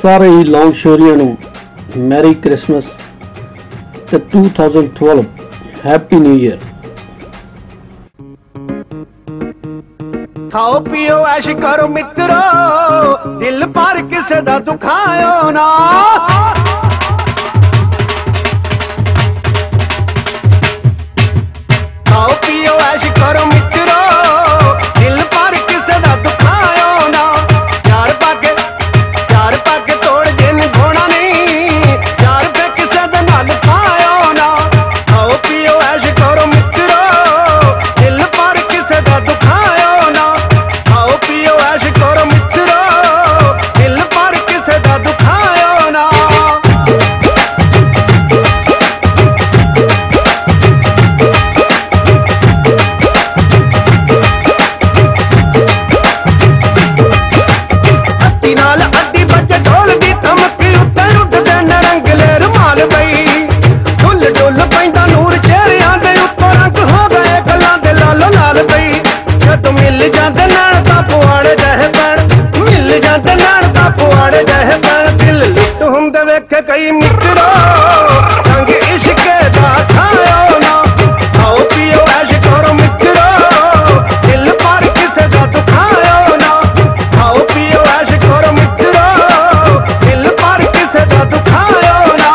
सारे ही लॉन्गशोरिया नूं merry Christmas ते 2012 हैप्पी न्यू ईयर। खाओ पियो ऐश करो मित्रो, दिल पर किसे दा दुखायो ना। खाओ पियो ऐश करो मित्रो, दिल पर किसे दा दुखायो ना। प्यार पाके तोड़ जिन घोड़ा नहीं, प्यार पे किसे दा नाल पायो ना। खाओ पियो ऐश करो मित्रो, दिल पर किसे दा दुखायो ना। खाओ पियो ऐश करो मित्रो, दिल पर किसे दा दुखायो ना। अद्दी नाल अद्दी बजे ढोल दी थमकी उत्ते उठदे नरंगले रुमाल बई। डुल डुल पैंदा नूर चेहरियां दे उत्तों रंग हो गए गलां दे लालो लाल बई। जदों मिल जांदे नैण तां पुआड़े जह पैण, मिल जांदे नैण तां पुआड़े जह पैण। दिल लुट हुंदे वेखे कई मित्रो, रंग इश्के दा खायो ना। खाओ पियो ऐश करो मित्रो, दिल पर किसे दा दुखायो ना। खाओ पियो ऐश करो मित्रो, दिल पर किसे दा दुखायो ना।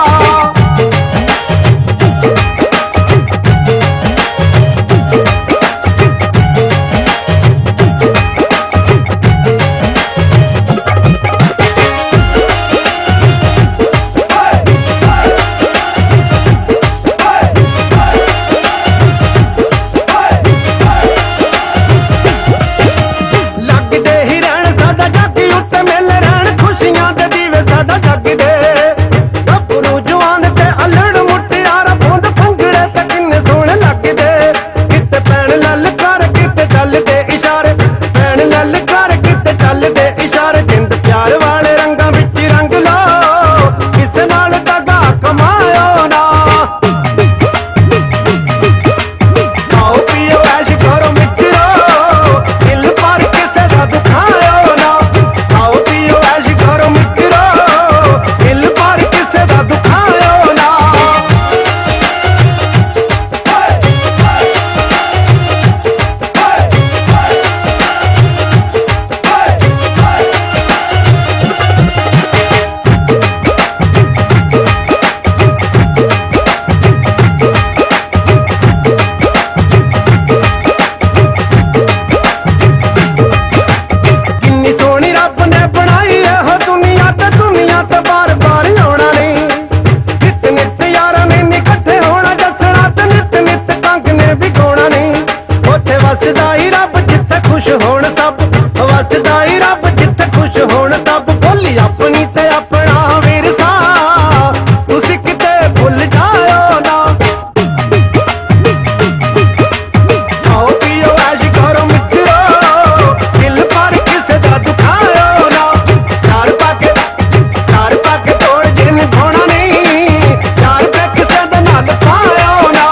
लगदे ही रहण सादा जग उत्ते मिल रहण, खुशियां दे दीवे सादा जग दे। गभरू जवान ते अल्लड़ मुटियारा बूंद भंगड़े ते किन्ने सोहणे लगदे। किते पैण ललकार किते चलदे इशारे, पैण ललकार किते चलदे इशारे। जिंद प्यार वाले रंगां विच रंग लो, किसे नाल दगा कमायो ना। खाओ पियो ऐश करो मित्रो, दिल पर किसे दा दुखायो ना। खाओ पियो ऐश करो मित्रो, दिल पर किसे दा दुखायो ना। किन्नी सोहनी रब ने बनाई एहो दुनिया ते बार बार आउणा नहीं। नित नित यारां ने इकट्ठे होना जसना ते नित नित कंग ने भी गाउणा नहीं। उत्थे वसदा ही रब जिथे खुश होण सब, वसदा ही रब जिथे खुश होण सब। बोली अपनी ते अपना विरसा, तुसी किते भुल जाओ ना। खाओ पियो ऐश करो मित्रो, दिल पर किसे दा दुखायो ना। प्यार पाके तोड़ जिन घोड़ा नहीं, प्यार पे किसे दा नाल पायो ना।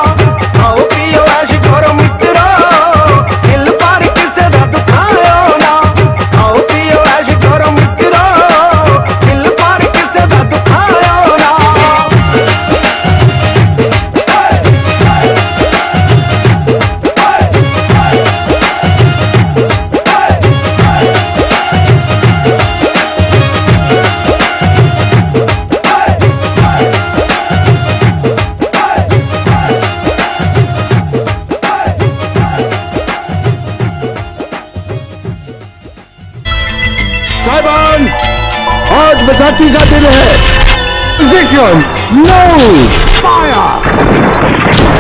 खाओ पियो ऐश करो मित्रो, दिल पर किसे दा दुखायो ना। खाओ पियो ऐश करो मित्रो, दिल पर किसे दा दुखायो ना। साहिबान, आज बैसाखी का दिन है। Position, no fire.